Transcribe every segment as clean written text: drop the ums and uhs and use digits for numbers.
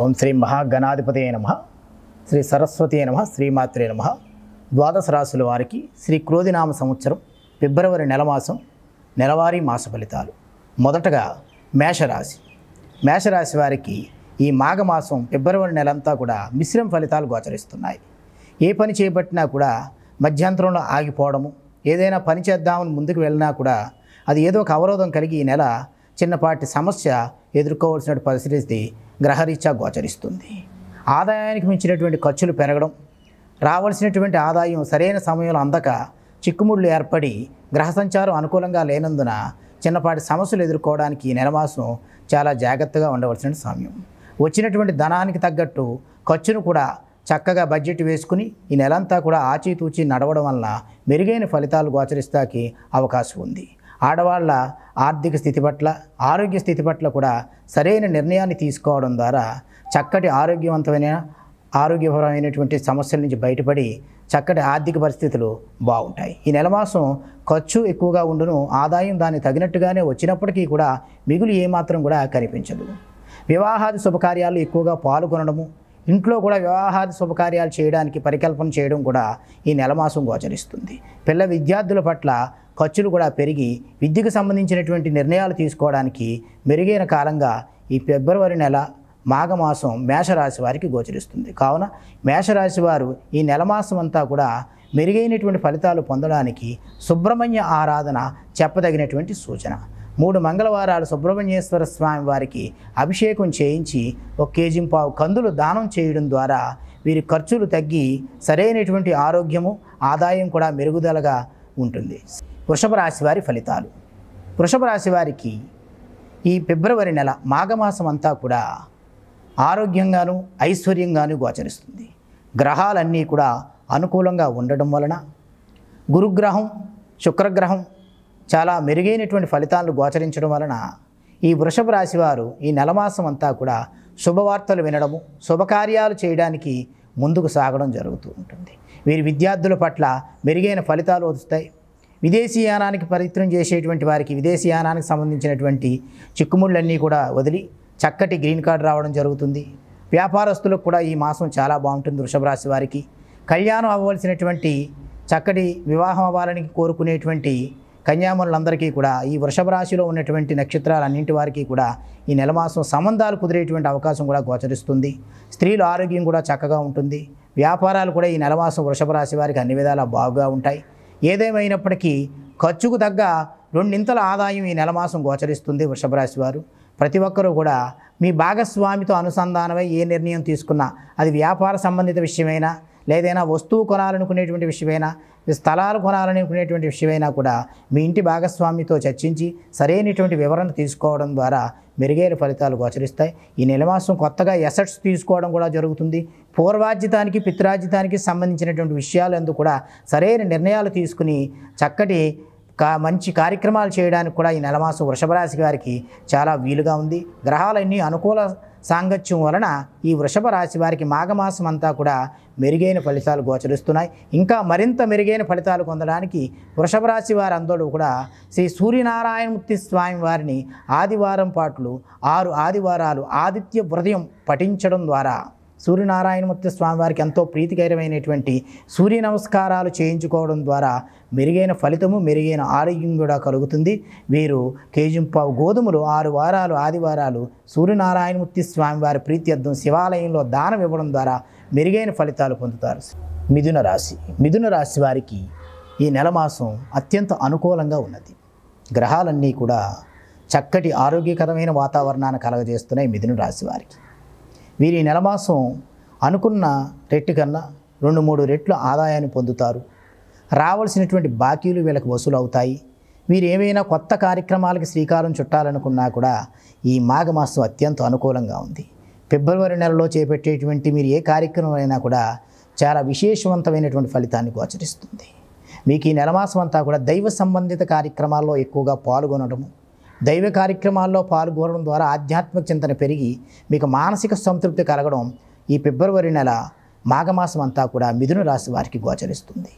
ఓం శ్రీ మహాగణాధిపతయే నమః. శ్రీ సరస్వతీ నమః. శ్రీమాత్రే నమః. ద్వాదశ రాశుల వారికి శ్రీ క్రోధినామ సంవత్సరం ఫిబ్రవరి నెల మాసం నెలవారీ మాస ఫలితాలు. మొదటగా మేషరాశి. మేషరాశి వారికి ఈ మాఘమాసం ఫిబ్రవరి నెలంతా కూడా మిశ్రమ ఫలితాలు గోచరిస్తున్నాయి. ఏ పని చేపట్టినా కూడా మధ్యాంతరంలో ఆగిపోవడము, ఏదైనా పని చేద్దామని ముందుకు వెళ్ళినా కూడా అది ఏదో ఒక అవరోధం కలిగి ఈ నెల చిన్నపాటి సమస్య ఎదుర్కోవాల్సిన పరిస్థితి గ్రహరీత్యా గోచరిస్తుంది. ఆదాయానికి మించినటువంటి ఖర్చులు పెరగడం, రావాల్సినటువంటి ఆదాయం సరైన సమయంలో అందక చిక్కుముళ్ళు ఏర్పడి గ్రహ సంచారం అనుకూలంగా లేనందున చిన్నపాటి సమస్యలు ఎదుర్కోవడానికి ఈ నెలమాసం చాలా జాగ్రత్తగా ఉండవలసిన సమయం. వచ్చినటువంటి ధనానికి తగ్గట్టు ఖర్చును కూడా చక్కగా బడ్జెట్ వేసుకుని ఈ నెలంతా కూడా ఆచితూచి నడవడం వలన మెరుగైన ఫలితాలు గోచరిస్తాకి అవకాశం ఉంది. ఆడవాళ్ళ ఆర్థిక స్థితి పట్ల, ఆరోగ్య స్థితి పట్ల కూడా సరైన నిర్ణయాన్ని తీసుకోవడం ద్వారా చక్కటి ఆరోగ్యపరమైనటువంటి సమస్యల నుంచి బయటపడి చక్కటి ఆర్థిక పరిస్థితులు బాగుంటాయి. ఈ నెలమాసం ఖర్చు ఎక్కువగా ఉండును, ఆదాయం దానికి తగినట్టుగానే వచ్చినప్పటికీ కూడా మిగులు ఏమాత్రం కూడా కనిపించదు. వివాహాది శుభకార్యాలు ఎక్కువగా పాల్గొనడము, ఇంట్లో కూడా వివాహాది శుభకార్యాలు చేయడానికి పరికల్పన చేయడం కూడా ఈ నెలమాసం గోచరిస్తుంది. పిల్ల విద్యార్థుల పట్ల ఖర్చులు కూడా పెరిగి విద్యకు సంబంధించినటువంటి నిర్ణయాలు తీసుకోవడానికి మెరుగైన కాలంగా ఈ ఫిబ్రవరి నెల మాఘమాసం మేషరాశి వారికి గోచరిస్తుంది. కావున మేషరాశి వారు ఈ నెలమాసం అంతా కూడా మెరుగైనటువంటి ఫలితాలు పొందడానికి సుబ్రహ్మణ్య ఆరాధన చెప్పదగినటువంటి సూచన. 3 మంగళవారాలు సుబ్రహ్మణ్యేశ్వర స్వామి వారికి అభిషేకం చేయించి 1 కేజీ పావు కందులు దానం చేయడం ద్వారా వీరి ఖర్చులు తగ్గి సరైనటువంటి ఆరోగ్యము, ఆదాయం కూడా మెరుగుదలగా ఉంటుంది. వృషభ రాశి వారి ఫలితాలు. వృషభ రాశి వారికి ఈ ఫిబ్రవరి నెల మాఘమాసం అంతా కూడా ఆరోగ్యంగాను ఐశ్వర్యంగాను గోచరిస్తుంది. గ్రహాలన్నీ కూడా అనుకూలంగా ఉండడం వలన గురుగ్రహం, శుక్రగ్రహం చాలా మెరుగైనటువంటి ఫలితాలను గోచరించడం వలన ఈ వృషభ రాశి వారు ఈ నెలమాసం అంతా కూడా శుభవార్తలు వినడము, శుభకార్యాలు చేయడానికి ముందుకు సాగడం జరుగుతూ ఉంటుంది. వీరి విద్యార్థుల పట్ల మెరుగైన ఫలితాలు వస్తాయి. విదేశీయానానికి ప్రయత్నం చేసేటువంటి వారికి విదేశీయానానికి సంబంధించినటువంటి చిక్కుముళ్ళన్నీ కూడా వదిలి చక్కటి గ్రీన్ కార్డు రావడం జరుగుతుంది. వ్యాపారస్తులకు కూడా ఈ మాసం చాలా బాగుంటుంది. వృషభ రాశి వారికి కళ్యాణం అవ్వవలసినటువంటి చక్కటి వివాహం అవ్వాలని కోరుకునేటువంటి కన్యామణులందరికీ కూడా ఈ వృషభ రాశిలో ఉన్నటువంటి నక్షత్రాలన్నింటి వారికి కూడా ఈ నెలమాసం సంబంధాలు కుదిరేటువంటి అవకాశం కూడా గోచరిస్తుంది. స్త్రీల ఆరోగ్యం కూడా చక్కగా ఉంటుంది. వ్యాపారాలు కూడా ఈ నెలమాసం వృషభ రాశి వారికి అన్ని విధాలా బాగుగా ఉంటాయి. ఏదేమైనప్పటికీ ఖర్చుకు తగ్గ 2 ఆదాయం ఈ నెలమాసం గోచరిస్తుంది. వృషభ రాశి వారు ప్రతి ఒక్కరూ కూడా మీ భాగస్వామితో అనుసంధానమై ఏ నిర్ణయం తీసుకున్నా, అది వ్యాపార సంబంధిత విషయమైనా, లేదైనా వస్తువు కొనాలనుకునేటువంటి విషయమైనా, స్థలాలు కొనాలనుకునేటువంటి విషయమైనా కూడా మీ ఇంటి భాగస్వామితో చర్చించి సరైనటువంటి వివరణ తీసుకోవడం ద్వారా మెరుగైన ఫలితాలు గోచరిస్తాయి. ఈ నెలమాసం కొత్తగా ఎసెట్స్ తీసుకోవడం కూడా జరుగుతుంది. పూర్వార్జితానికి, పితృరార్జితానికి సంబంధించినటువంటి విషయాలందు కూడా సరైన నిర్ణయాలు తీసుకుని చక్కటి మంచి కార్యక్రమాలు చేయడానికి కూడా ఈ నెలమాసం వృషభ రాశి వారికి చాలా వీలుగా ఉంది. గ్రహాలన్నీ అనుకూల సాంగత్యం వలన ఈ వృషభ రాశి వారికి మాఘమాసం అంతా కూడా మెరుగైన ఫలితాలు గోచరిస్తున్నాయి. ఇంకా మరింత మెరుగైన ఫలితాలు పొందడానికి వృషభ రాశి వారందరూ కూడా శ్రీ సూర్యనారాయణమూర్తి స్వామి వారిని ఆదివారం పాటు 6 ఆదివారాలు ఆదిత్య హృదయం పఠించడం ద్వారా సూర్యనారాయణమూర్తి స్వామివారికి ఎంతో ప్రీతికరమైనటువంటి సూర్య నమస్కారాలు చేయించుకోవడం ద్వారా మెరుగైన ఫలితము, మెరుగైన ఆరోగ్యం కూడా కలుగుతుంది. వీరు కేజీ పావు గోధుమలు 6 వారాలు ఆదివారాలు సూర్యనారాయణమూర్తి స్వామివారి ప్రీత్యర్థం శివాలయంలో దానం ఇవ్వడం ద్వారా మెరుగైన ఫలితాలు పొందుతారు. మిథున రాశి. మిథున రాశి వారికి ఈ నెలమాసం అత్యంత అనుకూలంగా ఉన్నది. గ్రహాలన్నీ కూడా చక్కటి ఆరోగ్యకరమైన వాతావరణాన్ని కలగజేస్తున్నాయి మిథున రాశి వారికి. వీరి నెలమాసం అనుకున్న రెట్టు కన్నా 2-3 రెట్లు ఆదాయాన్ని పొందుతారు. రావాల్సినటువంటి బాకీలు వీళ్ళకి వసూలు అవుతాయి. వీరు ఏమైనా కొత్త కార్యక్రమాలకి శ్రీకారం చుట్టాలనుకున్నా కూడా ఈ మాఘమాసం అత్యంత అనుకూలంగా ఉంది. ఫిబ్రవరి నెలలో చేపట్టేటువంటి మీరు ఏ కార్యక్రమం అయినా కూడా చాలా విశేషవంతమైనటువంటి ఫలితాన్ని గోచరిస్తుంది. మీకు ఈ నెలమాసం అంతా కూడా దైవ సంబంధిత కార్యక్రమాల్లో ఎక్కువగా పాల్గొనడము, దైవ కార్యక్రమాల్లో పాల్గొనడం ద్వారా ఆధ్యాత్మిక చింతన పెరిగి మీకు మానసిక సంతృప్తి కలగడం ఈ ఫిబ్రవరి నెల మాఘమాసం అంతా కూడా మిథున రాశి వారికి గోచరిస్తుంది.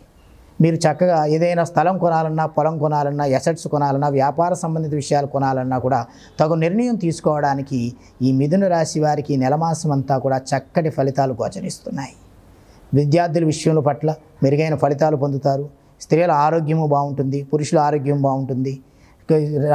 మీరు చక్కగా ఏదైనా స్థలం కొనాలన్నా, పొలం కొనాలన్నా, ఎసెట్స్ కొనాలన్నా, వ్యాపార సంబంధిత విషయాలు కొనాలన్నా కూడా తగు నిర్ణయం తీసుకోవడానికి ఈ మిథున రాశి వారికి నెల మాసం అంతా కూడా చక్కటి ఫలితాలు గోచరిస్తున్నాయి. విద్యార్థుల విషయంలో పట్ల మెరుగైన ఫలితాలు పొందుతారు. స్త్రీల ఆరోగ్యము బాగుంటుంది, పురుషుల ఆరోగ్యం బాగుంటుంది.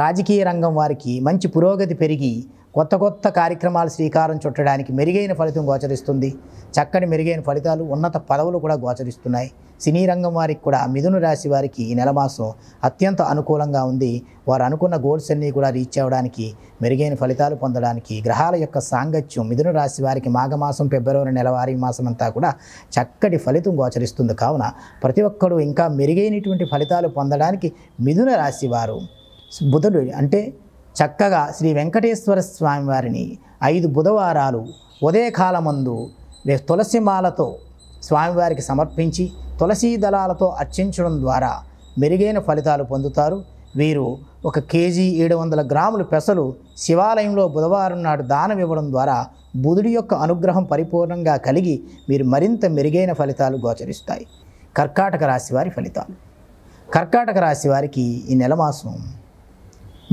రాజకీయ రంగం వారికి మంచి పురోగతి పెరిగి కొత్త కొత్త కార్యక్రమాలు శ్రీకారం చుట్టడానికి మెరుగైన ఫలితం గోచరిస్తుంది. చక్కటి మెరుగైన ఫలితాలు, ఉన్నత పదవులు కూడా గోచరిస్తున్నాయి. సినీ రంగం వారికి కూడా మిథున రాశి వారికి ఈ నెల మాసం అత్యంత అనుకూలంగా ఉంది. వారు అనుకున్న గోల్స్ అన్నీ కూడా రీచ్ అవ్వడానికి, మెరుగైన ఫలితాలు పొందడానికి గ్రహాల యొక్క సాంగత్యం మిథున రాశి వారికి మాఘమాసం, ఫిబ్రవరి నెలవారీ మాసం అంతా కూడా చక్కటి ఫలితం గోచరిస్తుంది. కావున ప్రతి ఒక్కరూ ఇంకా మెరుగైనటువంటి ఫలితాలు పొందడానికి మిథున రాశి వారు బుధుడు అంటే చక్కగా శ్రీ వెంకటేశ్వర స్వామి వారిని 5 బుధవారాలు ఉదయకాలమందు తులసి మాలతో స్వామివారికి సమర్పించి తులసీ దళాలతో అర్చించడం ద్వారా మెరుగైన ఫలితాలు పొందుతారు. వీరు 1 కేజీ 700 గ్రాములు పెసలు శివాలయంలో బుధవారం నాడు దానం ఇవ్వడం ద్వారా బుధుడి యొక్క అనుగ్రహం పరిపూర్ణంగా కలిగి మీరు మరింత మెరుగైన ఫలితాలు గోచరిస్తాయి. కర్కాటక రాశి వారి ఫలితాలు. కర్కాటక రాశి వారికి ఈ నెల మాసం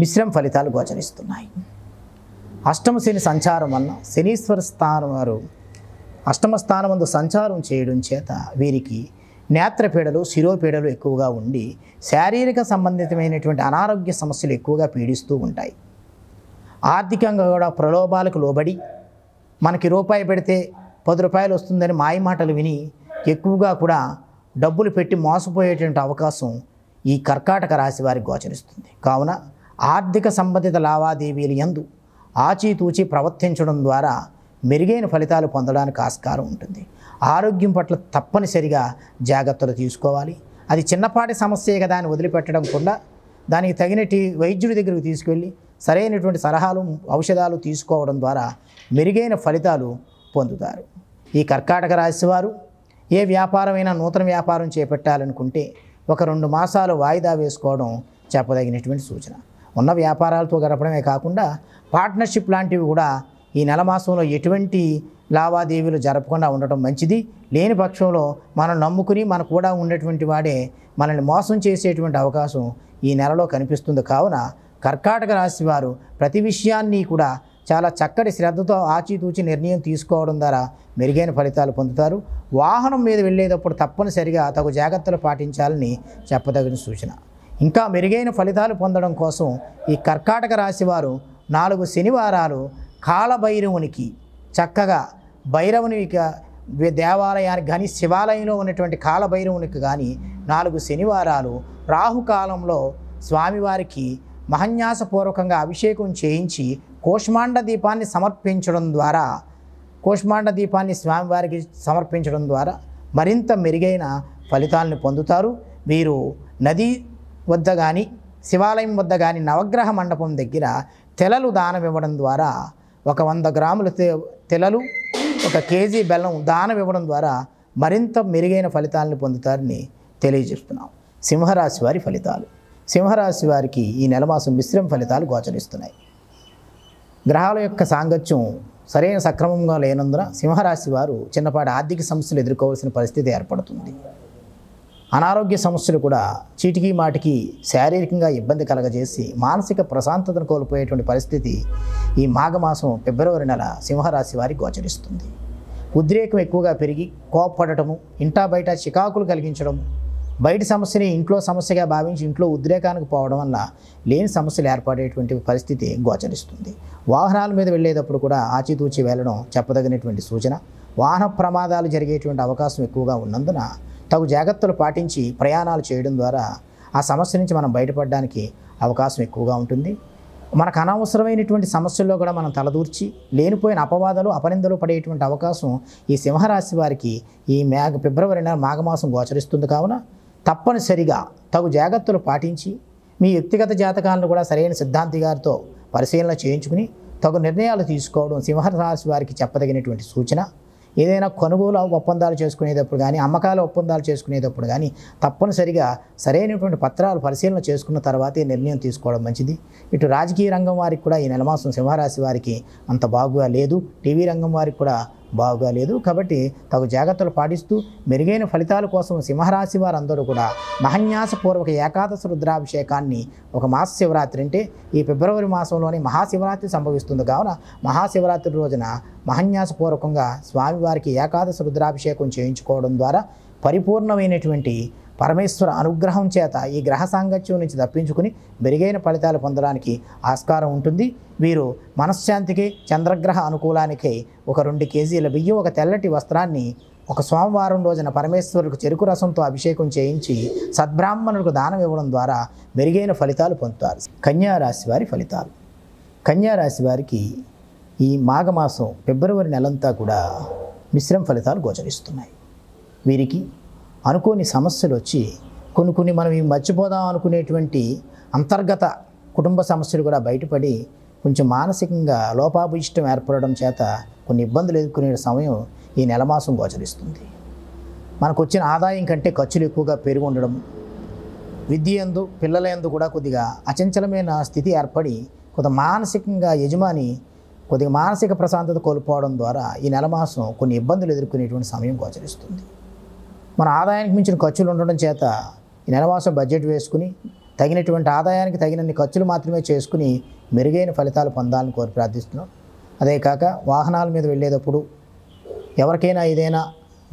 మిశ్రమ ఫలితాలు గోచరిస్తున్నాయి. అష్టమ శని సంచారం వలన శనీశ్వర స్థానం వారు అష్టమ స్థానమందు సంచారం చేయడం చేత వీరికి నేత్రపీడలు, శిరోపీడలు ఎక్కువగా ఉండి శారీరక సంబంధితమైనటువంటి అనారోగ్య సమస్యలు ఎక్కువగా పీడిస్తూ ఉంటాయి. ఆర్థికంగా కూడా ప్రలోభాలకు లోబడి మనకి రూపాయి పెడితే 10 రూపాయలు వస్తుందని మాయమాటలు విని ఎక్కువగా కూడా డబ్బులు పెట్టి మోసపోయేటువంటి అవకాశం ఈ కర్కాటక రాశి వారికి గోచరిస్తుంది. కావున ఆర్థిక సంబంధిత లావాదేవీలు యందు ఆచితూచి ప్రవర్తించడం ద్వారా మెరుగైన ఫలితాలు పొందడానికి ఆస్కారం ఉంటుంది. ఆరోగ్యం పట్ల తప్పనిసరిగా జాగ్రత్తలు తీసుకోవాలి. అది చిన్నపాటి సమస్యే కదా అని వదిలిపెట్టడం కూడా దానికి తగినటి వైద్యుడి దగ్గరికి తీసుకెళ్ళి సరైనటువంటి సలహాలు, ఔషధాలు తీసుకోవడం ద్వారా మెరుగైన ఫలితాలు పొందుతారు. ఈ కర్కాటక రాశి వారు ఏ వ్యాపారమైనా నూతన వ్యాపారం చేపట్టాలనుకుంటే 1-2 మాసాలు వాయిదా వేసుకోవడం చెప్పదగినటువంటి సూచన. ఉన్న వ్యాపారాలతో గడపడమే కాకుండా పార్ట్నర్షిప్ లాంటివి కూడా ఈ నెల మాసంలో ఎటువంటి లావాదేవీలు జరపకుండా ఉండటం మంచిది. లేని పక్షంలో మనం నమ్ముకుని మన కూడా ఉన్నటువంటి వాడే మనల్ని మోసం చేసేటువంటి అవకాశం ఈ నెలలో కనిపిస్తుంది. కావున కర్కాటక రాశి వారు ప్రతి విషయాన్ని కూడా చాలా చక్కటి శ్రద్ధతో ఆచితూచి నిర్ణయం తీసుకోవడం ద్వారా మెరుగైన ఫలితాలు పొందుతారు. వాహనం మీద వెళ్ళేటప్పుడు తప్పనిసరిగా తగు జాగ్రత్తలు పాటించాలని చెప్పదగిన సూచన. ఇంకా మెరుగైన ఫలితాలు పొందడం కోసం ఈ కర్కాటక రాశి వారు 4 శనివారాలు కాలభైరవునికి చక్కగా భైరవుని దేవాలయానికి కానీ, శివాలయంలో ఉన్నటువంటి కాలభైరవునికి కానీ 4 శనివారాలు రాహుకాలంలో స్వామివారికి మహన్యాసపూర్వకంగా అభిషేకం చేయించి కూష్మాండ దీపాన్ని సమర్పించడం ద్వారా, కూష్మాండ దీపాన్ని స్వామివారికి సమర్పించడం ద్వారా మరింత మెరుగైన ఫలితాలను పొందుతారు. వీరు నది వద్ద కానీ, శివాలయం వద్ద కానీ నవగ్రహ మండపం దగ్గర తెలలు దానం ఇవ్వడం ద్వారా 100 గ్రాముల తెలలు, 1 కేజీ బెల్లం దానం ఇవ్వడం ద్వారా మరింత మెరుగైన ఫలితాలను పొందుతారని తెలియజేస్తున్నాం. సింహరాశి వారి ఫలితాలు. సింహరాశి వారికి ఈ నెల మాసం మిశ్రమ ఫలితాలు గోచరిస్తున్నాయి. గ్రహాల యొక్క సాంగత్యం సరైన సక్రమంగా లేనందున సింహరాశి వారు చిన్నపాటి ఆర్థిక సమస్యలు ఎదుర్కోవాల్సిన పరిస్థితి ఏర్పడుతుంది. అనారోగ్య సమస్యలు కూడా చీటికి మాటికి శారీరకంగా ఇబ్బంది కలగజేసి మానసిక ప్రశాంతతను కోల్పోయేటువంటి పరిస్థితి ఈ మాఘమాసం ఫిబ్రవరి నెల సింహరాశి వారికి గోచరిస్తుంది. ఉద్రేకం ఎక్కువగా పెరిగి కోపపడటము, ఇంటా బయట చికాకులు కలిగించడం, బయట సమస్యని ఇంట్లో సమస్యగా భావించి ఇంట్లో ఉద్రేకానికి పోవడం వల్ల లేని సమస్యలు ఏర్పడేటువంటి పరిస్థితి గోచరిస్తుంది. వాహనాల మీద వెళ్ళేటప్పుడు కూడా ఆచితూచి వెళ్ళడం చెప్పదగినటువంటి సూచన. వాహన ప్రమాదాలు జరిగేటువంటి అవకాశం ఎక్కువగా ఉన్నందున తగు జాగ్రత్తలు పాటించి ప్రయాణాలు చేయడం ద్వారా ఆ సమస్య నుంచి మనం బయటపడడానికి అవకాశం ఎక్కువగా ఉంటుంది. మనకు అనవసరమైనటువంటి సమస్యల్లో కూడా మనం తలదూర్చి లేనిపోయిన అపవాదాలు, అపనిందలు పడేటువంటి అవకాశం ఈ సింహరాశి వారికి ఈ ఫిబ్రవరి నెల మాఘమాసం గోచరిస్తుంది. కావున తప్పనిసరిగా తగు జాగ్రత్తలు పాటించి మీ వ్యక్తిగత జాతకాలను కూడా సరైన సిద్ధాంతి గారితో పరిశీలన చేయించుకుని తగు నిర్ణయాలు తీసుకోవడం సింహరాశి వారికి చెప్పదగినటువంటి సూచన. ఏదైనా కొనుగోలు ఒప్పందాలు చేసుకునేటప్పుడు కానీ, అమ్మకాల ఒప్పందాలు చేసుకునేటప్పుడు కానీ తప్పనిసరిగా సరైనటువంటి పత్రాలు పరిశీలన చేసుకున్న తర్వాతే నిర్ణయం తీసుకోవడం మంచిది. ఇటు రాజకీయ రంగం వారికి కూడా ఈ నెల మాసం సింహరాశి వారికి అంత బాగుగా లేదు. టీవీ రంగం వారికి కూడా బాగుగా లేదు. కాబట్టి తగు జాగ్రత్తలు పాటిస్తూ మెరుగైన ఫలితాల కోసం సింహరాశి వారందరూ కూడా మహాన్యాసపూర్వక ఏకాదశి రుద్రాభిషేకాన్ని ఒక మాస శివరాత్రి అంటే ఈ ఫిబ్రవరి మాసంలోని మహాశివరాత్రి సంభవిస్తుంది కావున మహాశివరాత్రి రోజున మహాన్యాసపూర్వకంగా స్వామివారికి ఏకాదశి రుద్రాభిషేకం చేయించుకోవడం ద్వారా పరిపూర్ణమైనటువంటి పరమేశ్వర అనుగ్రహం చేత ఈ గ్రహ సాంగత్యం నుంచి తప్పించుకుని మెరుగైన ఫలితాలు పొందడానికి ఆస్కారం ఉంటుంది. వీరు మనశ్శాంతికి చంద్రగ్రహ అనుకూలానికి ఒక 2 కేజీల బియ్యం, ఒక తెల్లటి వస్త్రాన్ని ఒక సోమవారం రోజున పరమేశ్వరులకు చెరుకు రసంతో అభిషేకం చేయించి సద్బ్రాహ్మణులకు దానం ఇవ్వడం ద్వారా మెరుగైన ఫలితాలు పొందుతారు. కన్యారాశి వారి ఫలితాలు. కన్యారాశి వారికి ఈ మాఘమాసం ఫిబ్రవరి నెలంతా కూడా మిశ్రమ ఫలితాలు గోచరిస్తున్నాయి. వీరికి అనుకోని సమస్యలు వచ్చి కొన్ని మనం మర్చిపోదాం అనుకునేటువంటి అంతర్గత కుటుంబ సమస్యలు కూడా బయటపడి కొంచెం మానసికంగా లోపాభూయిష్టం ఏర్పడడం చేత కొన్ని ఇబ్బందులు ఎదుర్కొనే సమయం ఈ నెలమాసం గోచరిస్తుంది. మనకు వచ్చిన ఆదాయం కంటే ఖర్చులు ఎక్కువగా పెరిగి ఉండడం, విద్య యందు పిల్లల యందు కూడా కొద్దిగా అచంచలమైన స్థితి ఏర్పడి మానసికంగా యజమాని కొద్దిగా మానసిక ప్రశాంతత కోల్పోవడం ద్వారా ఈ నెలమాసం కొన్ని ఇబ్బందులు ఎదుర్కొనేటువంటి సమయం గోచరిస్తుంది. మన ఆదాయానికి మించిన ఖర్చులు ఉండడం చేత ఈ నెలమాసం బడ్జెట్ వేసుకుని తగినటువంటి ఆదాయానికి తగినన్ని ఖర్చులు మాత్రమే చేసుకుని మెరుగైన ఫలితాలు పొందాలని కోరి ప్రార్థిస్తున్నాం. అదే కాక వాహనాల మీద వెళ్ళేటప్పుడు ఎవరికైనా ఏదైనా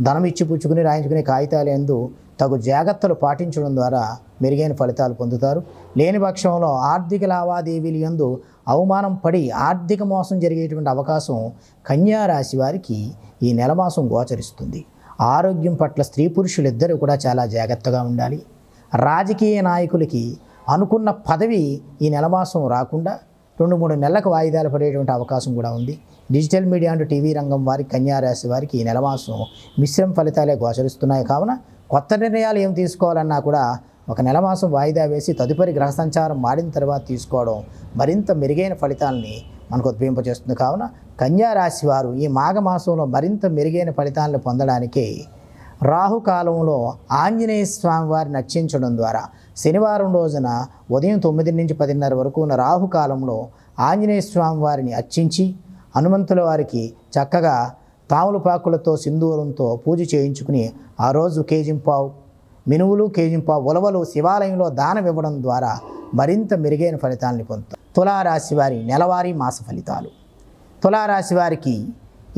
ధనం ఇచ్చి పుచ్చుకుని రాయించుకునే కాగితాలు యందు తగు జాగ్రత్తలు పాటించడం ద్వారా మెరుగైన ఫలితాలు పొందుతారు. లేని పక్షంలో ఆర్థిక లావాదేవీలు యందు అవమానం పడి ఆర్థిక మోసం జరిగేటువంటి అవకాశం కన్యారాశి వారికి ఈ నెలమాసం గోచరిస్తుంది. ఆరోగ్యం పట్ల స్త్రీ పురుషులిద్దరూ కూడా చాలా జాగ్రత్తగా ఉండాలి. రాజకీయ నాయకులకి అనుకున్న పదవి ఈ నెలమాసం రాకుండా 2-3 నెలలకు వాయిదాలు పడేటువంటి అవకాశం కూడా ఉంది. డిజిటల్ మీడియా అండ్ టీవీ రంగం వారికి కన్యారాశి వారికి ఈ నెలమాసం మిశ్రమ ఫలితాలే గోచరిస్తున్నాయి. కావున కొత్త నిర్ణయాలు ఏం తీసుకోవాలన్నా కూడా ఒక నెలమాసం వాయిదా వేసి తదుపరి గ్రహ సంచారం మారిన తర్వాత తీసుకోవడం మరింత మెరుగైన ఫలితాలని మనకు ఉద్భవింపజేస్తుంది. కావున కన్యారాశి వారు ఈ మాఘమాసంలో మరింత మెరుగైన ఫలితాలను పొందడానికి రాహుకాలంలో ఆంజనేయ స్వామి వారిని అర్చించడం ద్వారా శనివారం రోజున ఉదయం 9 నుంచి 10:30 వరకు ఉన్న రాహుకాలంలో ఆంజనేయ స్వామి వారిని అర్చించి హనుమంతుల వారికి చక్కగా తాములపాకులతో సింధూరంతో పూజ చేయించుకుని ఆ రోజు కేజింపావు మినువులు, కేజింపావు ఉలవలు శివాలయంలో దానం ఇవ్వడం ద్వారా మరింత మెరుగైన ఫలితాలను పొందుతారు. తులారాశి వారి నెలవారీ మాస ఫలితాలు. తులారాశి వారికి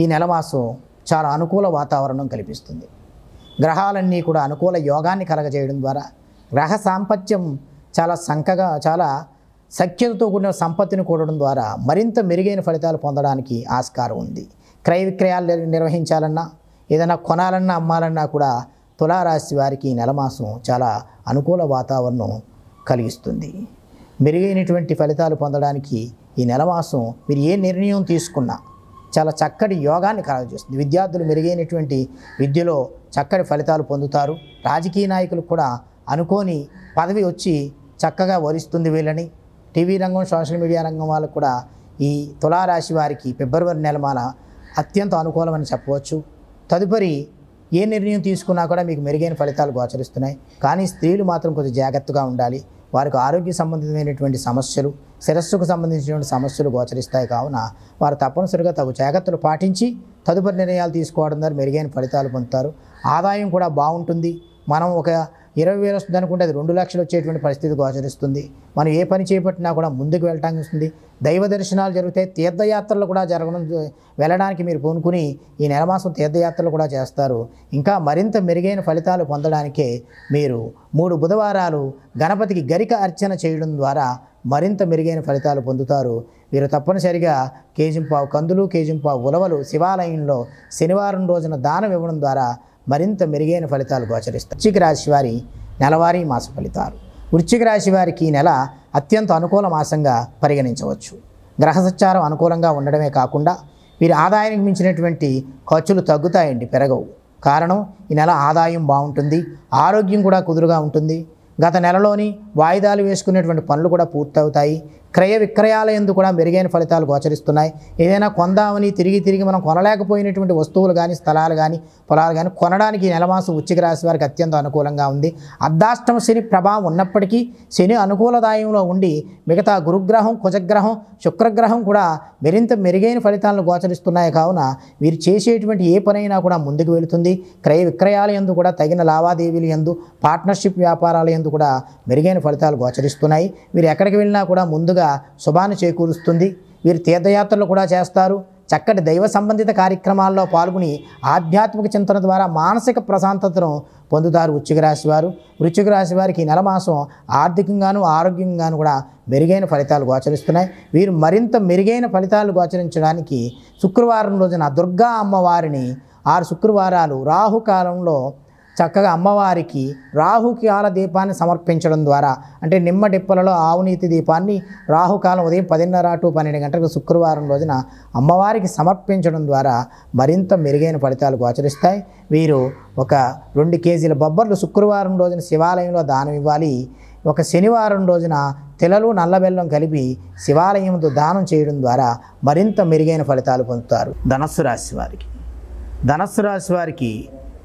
ఈ నెలమాసం చాలా అనుకూల వాతావరణం కల్పిస్తుంది. గ్రహాలన్నీ కూడా అనుకూల యోగాన్ని కలగజేయడం ద్వారా గ్రహ సాంపత్యం చాలా చాలా సఖ్యతతో కూడిన సంపత్తిని కూడడం ద్వారా మరింత మెరుగైన ఫలితాలు పొందడానికి ఆస్కారం ఉంది. క్రయ విక్రయాలు నిర్వహించాలన్నా ఏదైనా కొనాలన్నా అమ్మాలన్నా కూడా తులారాశి వారికి ఈ నెలమాసం చాలా అనుకూల వాతావరణం కలిగిస్తుంది. మెరుగైనటువంటి ఫలితాలు పొందడానికి ఈ నెలమాసం మీరు ఏ నిర్ణయం తీసుకున్నా చాలా చక్కటి యోగాన్ని కలగజేస్తుంది. విద్యార్థులు మెరుగైనటువంటి విద్యలో చక్కటి ఫలితాలు పొందుతారు. రాజకీయ నాయకులు కూడా అనుకోని పదవి వచ్చి చక్కగా వరిస్తుంది వీళ్ళని. టీవీ రంగం, సోషల్ మీడియా రంగం వాళ్ళకు కూడా ఈ తులారాశి వారికి ఫిబ్రవరి నెలమాన అత్యంత అనుకూలమని చెప్పవచ్చు. తదుపరి ఏ నిర్ణయం తీసుకున్నా కూడా మీకు మెరుగైన ఫలితాలు గోచరిస్తున్నాయి. కానీ స్త్రీలు మాత్రం కొంచెం జాగ్రత్తగా ఉండాలి. వారికి ఆరోగ్య సంబంధితమైనటువంటి సమస్యలు, శిరస్సుకు సంబంధించినటువంటి సమస్యలు గోచరిస్తాయి. కావున వారు తప్పనిసరిగా తగు జాగ్రత్తలు పాటించి తదుపరి నిర్ణయాలు తీసుకోవడం ద్వారా మెరుగైన ఫలితాలు పొందుతారు. ఆదాయం కూడా బాగుంటుంది. మనం ఒక 20,000 వస్తుంది అనుకుంటే అది 2 లక్షలు వచ్చేటువంటి పరిస్థితి గోచరిస్తుంది. మనం ఏ పని చేపట్టినా కూడా ముందుకు వెళ్ళటానికి వస్తుంది. దైవ దర్శనాలు జరుగుతాయి. తీర్థయాత్రలు కూడా వెళ్ళడానికి మీరు పూనుకుని ఈ నెలమాసం తీర్థయాత్రలు కూడా చేస్తారు. ఇంకా మరింత మెరుగైన ఫలితాలు పొందడానికే మీరు 3 బుధవారాలు గణపతికి గరిక అర్చన చేయడం ద్వారా మరింత మెరుగైన ఫలితాలు పొందుతారు. వీరు తప్పనిసరిగా కేజింపావు కందులు, కేజింపావు ఉలవలు శివాలయంలో శనివారం రోజున దానం ఇవ్వడం ద్వారా మరింత మెరుగైన ఫలితాలు గోచరిస్తాయి. వృశ్చిక రాశి వారి నెలవారీ మాస ఫలితాలు. వృశ్చిక రాశి వారికి ఈ నెల అత్యంత అనుకూల మాసంగా పరిగణించవచ్చు. గ్రహ సంచారం అనుకూలంగా ఉండడమే కాకుండా వీరి ఆదాయానికి మించినటువంటి ఖర్చులు తగ్గుతాయండి, పెరగవు. కారణం ఈ నెల ఆదాయం బాగుంటుంది, ఆరోగ్యం కూడా కుదురుగా ఉంటుంది. గత నెలలోని వాయిదాలు వేసుకునేటువంటి పనులు కూడా పూర్తవుతాయి. క్రయ విక్రయాల యందు కూడా మెరుగైన ఫలితాలు గోచరిస్తున్నాయి. ఏదైనా కొందామని తిరిగి మనం కొనలేకపోయినటువంటి వస్తువులు కానీ, స్థలాలు కానీ, పొలాలు కానీ కొనడానికి ఈ నెలమాసం వృశ్చిక రాశి వారికి అత్యంత అనుకూలంగా ఉంది. అర్ధాష్టమ శని ప్రభావం ఉన్నప్పటికీ శని అనుకూలదాయంలో ఉండి మిగతా గురుగ్రహం, కుజగ్రహం, శుక్రగ్రహం కూడా మరింత మెరుగైన ఫలితాలను గోచరిస్తున్నాయి. కావున వీరు చేసేటువంటి ఏ పనైనా కూడా ముందుకు వెళుతుంది. క్రయ విక్రయాల యందు కూడా తగిన లావాదేవీల యందు, పార్ట్నర్షిప్ వ్యాపారాల యందు కూడా మెరుగైన ఫలితాలు గోచరిస్తున్నాయి. వీరు ఎక్కడికి వెళ్ళినా కూడా ముందుగా శుభాన్ని చేకూరుస్తుంది. వీరు తీర్థయాత్రలు కూడా చేస్తారు. చక్కటి దైవ సంబంధిత కార్యక్రమాల్లో పాల్గొని ఆధ్యాత్మిక చింతన ద్వారా మానసిక ప్రశాంతతను పొందుతారు వృశ్చిక రాశి వారు. వృశ్చిక రాశి వారికి ఈ నెల మాసం ఆర్థికంగాను, ఆరోగ్యంగాను కూడా మెరుగైన ఫలితాలు గోచరిస్తున్నాయి. వీరు మరింత మెరుగైన ఫలితాలు గోచరించడానికి శుక్రవారం రోజున దుర్గా అమ్మవారిని 6 శుక్రవారాలు రాహుకాలంలో చక్కగా అమ్మవారికి రాహుకాల దీపాన్ని సమర్పించడం ద్వారా, అంటే నిమ్మ డిప్పలలో ఆవునీతి దీపాన్ని రాహుకాలం ఉదయం 10:30 to 12 గంటలకు శుక్రవారం రోజున అమ్మవారికి సమర్పించడం ద్వారా మరింత మెరుగైన ఫలితాలు గోచరిస్తాయి. వీరు ఒక 2 కేజీల బొబ్బర్లు శుక్రవారం రోజున శివాలయంలో దానం ఇవ్వాలి. ఒక శనివారం రోజున తెలలు, నల్లబెల్లం కలిపి శివాలయంతో దానం చేయడం ద్వారా మరింత మెరుగైన ఫలితాలు పొందుతారు. ధనస్సు రాశి వారికి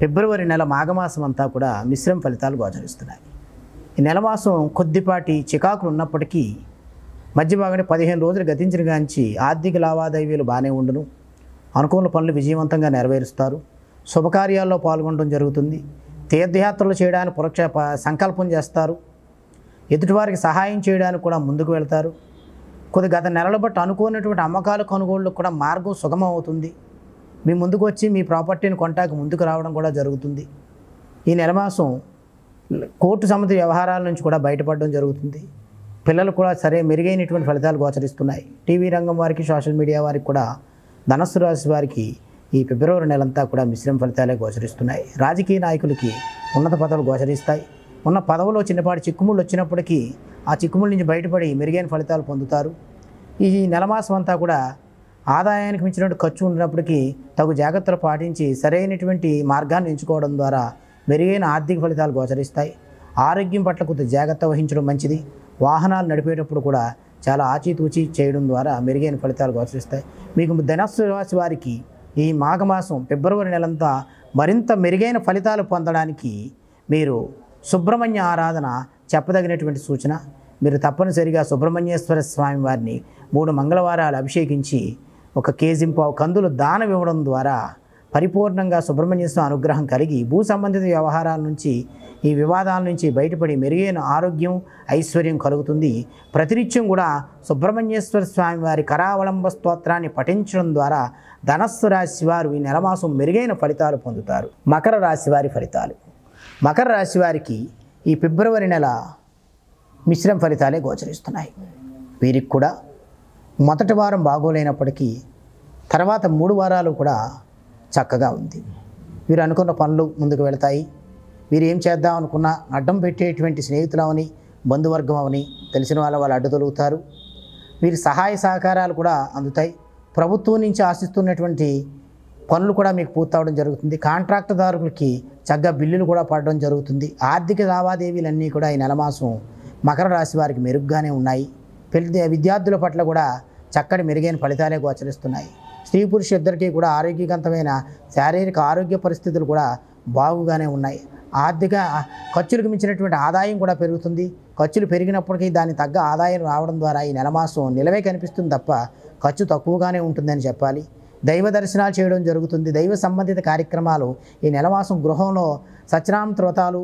ఫిబ్రవరి నెల మాఘమాసం అంతా కూడా మిశ్రమ ఫలితాలు గోచరిస్తున్నాయి. ఈ నెల మాసం కొద్దిపాటి చికాకులు ఉన్నప్పటికీ మధ్య భాగాన్ని 15 రోజులు గతించిన గాంచి ఆర్థిక లావాదేవీలు బాగానే ఉండును. అనుకూల పనులు విజయవంతంగా నెరవేరుస్తారు. శుభకార్యాల్లో పాల్గొనడం జరుగుతుంది. తీర్థయాత్రలు చేయడానికి సంకల్పం చేస్తారు. ఎదుటివారికి సహాయం చేయడానికి కూడా ముందుకు వెళ్తారు. గత నెలల బట్టి అనుకున్నటువంటి అమ్మకాలు, కొనుగోళ్లకు కూడా మార్గం సుగమం అవుతుంది. మీ ముందుకు వచ్చి మీ ప్రాపర్టీని కొంటాకి ముందుకు రావడం కూడా జరుగుతుంది. ఈ నెల మాసం కోర్టు సంబంధిత వ్యవహారాల నుంచి కూడా బయటపడడం జరుగుతుంది. పిల్లలు కూడా మెరుగైనటువంటి ఫలితాలు గోచరిస్తున్నాయి. టీవీ రంగం వారికి, సోషల్ మీడియా వారికి కూడా ధనస్సు రాశి వారికి ఈ ఫిబ్రవరి నెలంతా కూడా మిశ్రమ ఫలితాలే గోచరిస్తున్నాయి. రాజకీయ నాయకులకి ఉన్నత పదవులు గోచరిస్తాయి. ఉన్న పదవులో చిన్నపాటి చిక్కుముళ్ళు వచ్చినప్పటికీ ఆ చిక్కుముళ్ళ నుంచి బయటపడి మెరుగైన ఫలితాలు పొందుతారు. ఈ నెల మాసం అంతా కూడా ఆదాయానికి మించినటువంటి ఖర్చు ఉన్నప్పటికీ తగు జాగ్రత్తలు పాటించి సరైనటువంటి మార్గాన్ని ఎంచుకోవడం ద్వారా మెరుగైన ఆర్థిక ఫలితాలు గోచరిస్తాయి. ఆరోగ్యం పట్ల కొంత జాగ్రత్త వహించడం మంచిది. వాహనాలు నడిపేటప్పుడు కూడా చాలా ఆచితూచి చేయడం ద్వారా మెరుగైన ఫలితాలు గోచరిస్తాయి. మీకు ధనస్సు రాశి వారికి ఈ మాఘమాసం ఫిబ్రవరి నెలంతా మరింత మెరుగైన ఫలితాలు పొందడానికి మీరు సుబ్రహ్మణ్య ఆరాధన చెప్పదగినటువంటి సూచన. మీరు తప్పనిసరిగా సుబ్రహ్మణ్యేశ్వర స్వామి వారిని 3 మంగళవారాలు అభిషేకించి 1 కేజీ కందులు దానం ఇవ్వడం ద్వారా పరిపూర్ణంగా సుబ్రహ్మణ్యేశ్వర అనుగ్రహం కలిగి భూ సంబంధిత వ్యవహారాల నుంచి, ఈ వివాదాల నుంచి బయటపడి మెరుగైన ఆరోగ్యం, ఐశ్వర్యం కలుగుతుంది. ప్రతినిత్యం కూడా సుబ్రహ్మణ్యేశ్వర స్వామి వారి కరావలంబ స్తోత్రాన్ని పఠించడం ద్వారా ధనస్సు రాశి వారు ఈ నెలమాసం మెరుగైన ఫలితాలు పొందుతారు. మకర రాశి వారికి ఈ ఫిబ్రవరి నెల మిశ్రమ ఫలితాలే గోచరిస్తున్నాయి. వీరికి కూడా మొదటి వారం బాగోలేనప్పటికీ తర్వాత 3 వారాలు కూడా చక్కగా ఉంది. వీరు అనుకున్న పనులు ముందుకు వెళతాయి. వీరు ఏం చేద్దాం అనుకున్నా అడ్డం పెట్టేటువంటి స్నేహితులు అవని, బంధువర్గం అవని, తెలిసిన వాళ్ళు అడ్డు తొలుగుతారు. వీరి సహాయ సహకారాలు కూడా అందుతాయి. ప్రభుత్వం నుంచి ఆశిస్తున్నటువంటి పనులు కూడా మీకు పూర్తవడం జరుగుతుంది. కాంట్రాక్టుదారులకి చక్కగా బిల్లులు కూడా పడడం జరుగుతుంది. ఆర్థిక లావాదేవీలన్నీ కూడా ఈ నెల మాసం మకర రాశి వారికి మెరుగ్గానే ఉన్నాయి. విద్యార్థుల పట్ల కూడా చక్కటి మెరుగైన ఫలితాలే గోచరిస్తున్నాయి. స్త్రీ పురుష ఇద్దరికీ కూడా ఆరోగ్యవంతమైన శారీరక ఆరోగ్య పరిస్థితులు కూడా బాగుగానే ఉన్నాయి. ఆర్థిక ఖర్చులకు మించినటువంటి ఆదాయం కూడా పెరుగుతుంది. ఖర్చులు పెరిగినప్పటికీ దానికి తగ్గ ఆదాయం రావడం ద్వారా ఈ నెల మాసం నిలవే కనిపిస్తుంది తప్ప ఖర్చు తక్కువగానే ఉంటుందని చెప్పాలి. దైవ దర్శనాలు చేయడం జరుగుతుంది. దైవ సంబంధిత కార్యక్రమాలు ఈ నెల మాసం గృహంలో సత్యనామ వ్రతాలు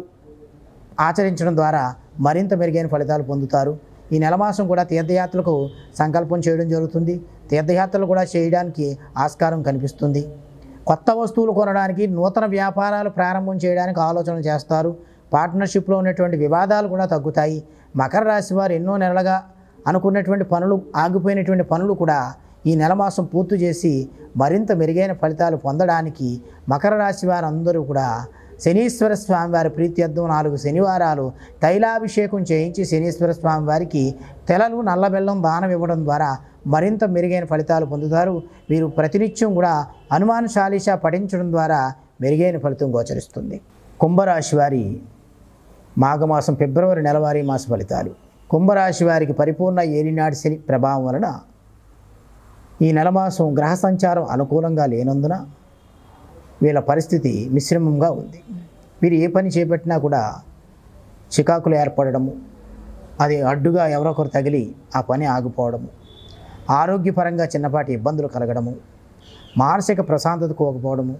ఆచరించడం ద్వారా మరింత మెరుగైన ఫలితాలు పొందుతారు. ఈ నెల మాసం కూడా తీర్థయాత్రలకు సంకల్పం చేయడం జరుగుతుంది. తీర్థయాత్రలు కూడా చేయడానికి ఆస్కారం కనిపిస్తుంది. కొత్త వస్తువులు కొనడానికి, నూతన వ్యాపారాలు ప్రారంభం చేయడానికి ఆలోచన చేస్తారు. పార్ట్నర్షిప్లో ఉన్నటువంటి వివాదాలు కూడా తగ్గుతాయి. మకర రాశి వారు ఎన్నో నెలలుగా అనుకున్నటువంటి పనులు, ఆగిపోయినటువంటి పనులు కూడా ఈ నెల మాసం పూర్తి చేసి మరింత మెరుగైన ఫలితాలు పొందడానికి మకర రాశి వారందరూ కూడా శనీశ్వర స్వామి వారి ప్రీత్యర్థం 4 శనివారాలు తైలాభిషేకం చేయించి శనీశ్వర స్వామి వారికి తెలలు, నల్లబెల్లం దానం ఇవ్వడం ద్వారా మరింత మెరుగైన ఫలితాలు పొందుతారు. వీరు ప్రతినిత్యం కూడా హనుమాన్ చాలీసా పఠించడం ద్వారా మెరుగైన ఫలితం గోచరిస్తుంది. కుంభరాశి వారి మాఘమాసం ఫిబ్రవరి నెలవారీ మాస ఫలితాలు. కుంభరాశి వారికి పరిపూర్ణ ఏలినాటి శని ప్రభావం వలన ఈ నెల మాసం గ్రహ సంచారం అనుకూలంగా లేనందున వీళ్ళ పరిస్థితి మిశ్రమంగా ఉంది. వీరు ఏ పని చేపట్టినా కూడా చికాకులు ఏర్పడము, అది అడ్డుగా ఎవరొకరు తగిలి ఆ పని ఆగిపోవడము, ఆరోగ్యపరంగా చిన్నపాటి ఇబ్బందులు కలగడము, మానసిక ప్రశాంతత కోకపోవడము,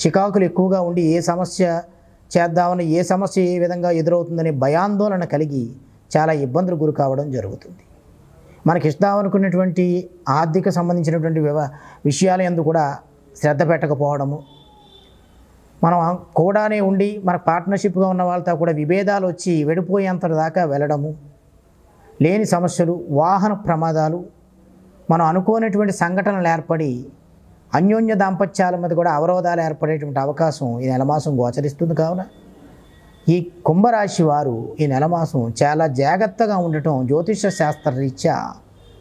చికాకులు ఎక్కువగా ఉండి ఏ సమస్య చేద్దామని ఏ సమస్య ఏ విధంగా ఎదురవుతుందనే భయాందోళన కలిగి చాలా ఇబ్బందులు గురి కావడం జరుగుతుంది. మనకి ఇస్తామనుకున్నటువంటి ఆర్థిక సంబంధించినటువంటి విషయాల యందు కూడా శ్రద్ధ పెట్టకపోవడము, మనం కూడానే ఉండి మన పార్ట్నర్షిప్గా ఉన్న వాళ్ళతో కూడా విభేదాలు వచ్చి వెడిపోయేంత దాకా వెళ్ళడము, లేని సమస్యలు, వాహన ప్రమాదాలు, మనం అనుకోనటువంటి సంఘటనలు ఏర్పడి అన్యోన్య దాంపత్యాల మీద కూడా అవరోధాలు ఏర్పడేటువంటి అవకాశం ఈ నెల మాసం గోచరిస్తుంది. కావున ఈ కుంభరాశి వారు ఈ నెల మాసం చాలా జాగ్రత్తగా ఉండటం జ్యోతిష శాస్త్రరీత్యా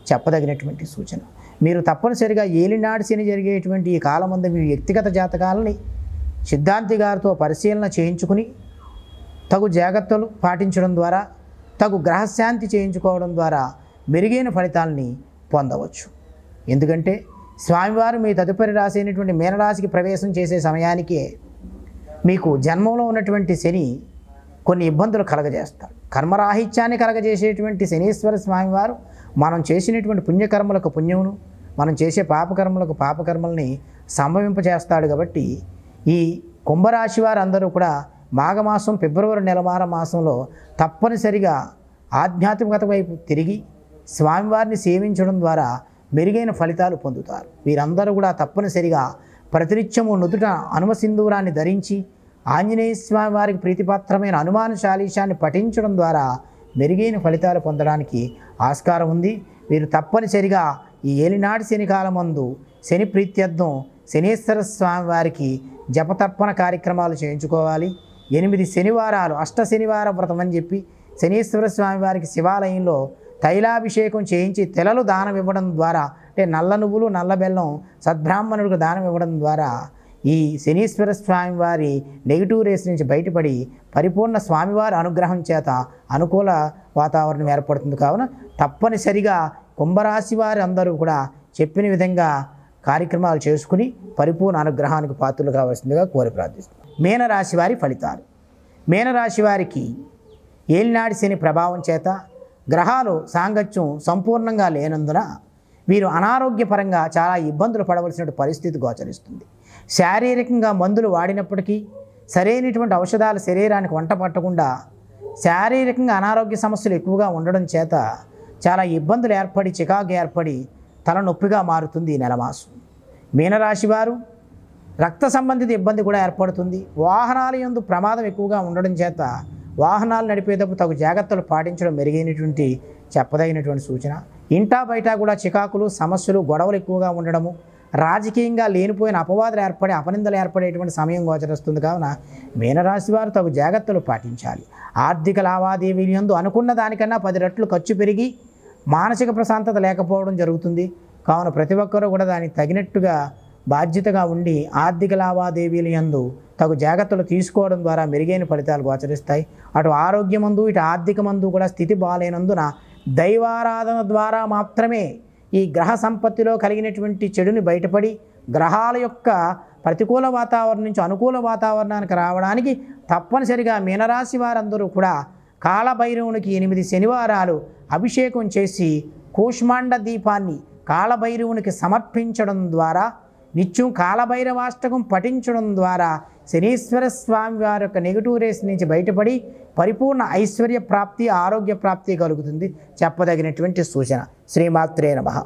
చెప్పదగినటువంటి సూచన. మీరు తప్పనిసరిగా ఏలినాడు శని జరిగేటువంటి ఈ కాలమందు మీ వ్యక్తిగత జాతకాలని సిద్ధాంతి గారితో పరిశీలన చేయించుకుని తగు జాగ్రత్తలు పాటించడం ద్వారా, తగు గ్రహశాంతి చేయించుకోవడం ద్వారా మెరుగైన ఫలితాలని పొందవచ్చు. ఎందుకంటే స్వామివారు మీ తదుపరి రాశి అయినటువంటి మీనరాశికి ప్రవేశం చేసే సమయానికే మీకు జన్మంలో ఉన్నటువంటి శని కొన్ని ఇబ్బందులు కలగజేస్తాడు. కర్మరాహిత్యాన్ని కలగజేసేటువంటి శనీశ్వర స్వామివారు మనం చేసినటువంటి పుణ్యకర్మలకు పుణ్యమును, మనం చేసే పాపకర్మలకు పాపకర్మల్ని సంభవింపజేస్తాడు. కాబట్టి ఈ కుంభరాశి వారు అందరూ కూడా మాఘమాసం ఫిబ్రవరి నెలవార మాసంలో తప్పనిసరిగా ఆధ్యాత్మికత వైపు తిరిగి స్వామివారిని సేవించడం ద్వారా మెరుగైన ఫలితాలు పొందుతారు. వీరందరూ కూడా తప్పనిసరిగా ప్రతినిత్యము నుదుట హనుమ సింధూరాన్ని ధరించి ఆంజనేయ స్వామి వారికి ప్రీతిపాత్రమైన హనుమాన్ చాలీసాన్ని పఠించడం ద్వారా మెరుగైన ఫలితాలు పొందడానికి ఆస్కారం ఉంది. వీరు తప్పనిసరిగా ఈ ఏలినాటి శని కాలమందు శని ప్రీత్యర్థం శనీశ్వర స్వామి వారికి జపతర్పణ కార్యక్రమాలు చేయించుకోవాలి. 8 శనివారాలు అష్ట శనివార వ్రతం అని చెప్పి శనీశ్వర స్వామి వారికి శివాలయంలో తైలాభిషేకం చేయించి తెలలు దానం ఇవ్వడం ద్వారా, అంటే నల్ల నువ్వులు నల్ల బెల్లం సద్బ్రాహ్మణుడికి దానం ఇవ్వడం ద్వారా ఈ శనీశ్వర స్వామి వారి నెగిటివ్ రేస్ నుంచి బయటపడి పరిపూర్ణ స్వామివారి అనుగ్రహం చేత అనుకూల వాతావరణం ఏర్పడుతుంది. కావున తప్పనిసరిగా కుంభరాశి వారి అందరూ కూడా చెప్పిన విధంగా కార్యక్రమాలు చేసుకుని పరిపూర్ణ అనుగ్రహానికి పాత్రలు కావాల్సిందిగా కోరి ప్రార్థిస్తున్నాం. మీనరాశి వారి ఫలితాలు. మీనరాశి వారికి ఏలినాటి శని ప్రభావం చేత గ్రహాలు సాంగత్యం సంపూర్ణంగా లేనందున వీరు అనారోగ్యపరంగా చాలా ఇబ్బందులు పడవలసిన పరిస్థితి గోచరిస్తుంది. శారీరకంగా మందులు వాడినప్పటికీ సరైనటువంటి ఔషధాలు శరీరానికి వంట పట్టకుండా శారీరకంగా అనారోగ్య సమస్యలు ఎక్కువగా ఉండడం చేత చాలా ఇబ్బందులు ఏర్పడి చికాకు ఏర్పడి తలనొప్పిగా మారుతుంది ఈ నెల మాసం. మీనరాశి వారు రక్త సంబంధిత ఇబ్బంది కూడా ఏర్పడుతుంది. వాహనాల యందు ప్రమాదం ఎక్కువగా ఉండడం చేత వాహనాలు నడిపేటప్పుడు తగు జాగ్రత్తలు పాటించడం మెరుగైనటువంటి చెప్పదగినటువంటి సూచన. ఇంటా బయట కూడా చికాకులు, సమస్యలు, గొడవలు ఎక్కువగా ఉండడము, రాజకీయంగా లేనిపోయిన అపవాదులు ఏర్పడి అపనిందలు ఏర్పడేటువంటి సమయం గోచరిస్తుంది. కావున మీనరాశి వారు తగు జాగ్రత్తలు పాటించాలి. ఆర్థిక లావాదేవీల యందు అనుకున్న దానికన్నా 10 రెట్లు ఖర్చు పెరిగి మానసిక ప్రశాంతత లేకపోవడం జరుగుతుంది. కావున ప్రతి ఒక్కరూ కూడా దానికి తగినట్టుగా బాధ్యతగా ఉండి ఆర్థిక లావాదేవీల యందు తగు జాగ్రత్తలు తీసుకోవడం ద్వారా మెరుగైన ఫలితాలు గోచరిస్తాయి. అటు ఆరోగ్యమందు ఇటు ఆర్థికమందు కూడా స్థితి బాగాలేనందున దైవారాధన ద్వారా మాత్రమే ఈ గ్రహ సంపత్తిలో కలిగినటువంటి చెడుని బయటపడి గ్రహాల యొక్క ప్రతికూల వాతావరణం నుంచి అనుకూల వాతావరణానికి రావడానికి తప్పనిసరిగా మీనరాశి వారందరూ కూడా కాలభైరవునికి 8 శనివారాలు అభిషేకం చేసి కూష్మాండ దీపాన్ని కాలభైరవునికి సమర్పించడం ద్వారా, నిత్యం కాలభైరవాష్టకం పఠించడం ద్వారా శనీశ్వర స్వామి వారి యొక్క నెగిటివ్ రేస్ నుంచి బయటపడి పరిపూర్ణ ఐశ్వర్య ప్రాప్తి, ఆరోగ్య ప్రాప్తి కలుగుతుంది. చెప్పదగినటువంటి సూచన. శ్రీమాత్రే నమః.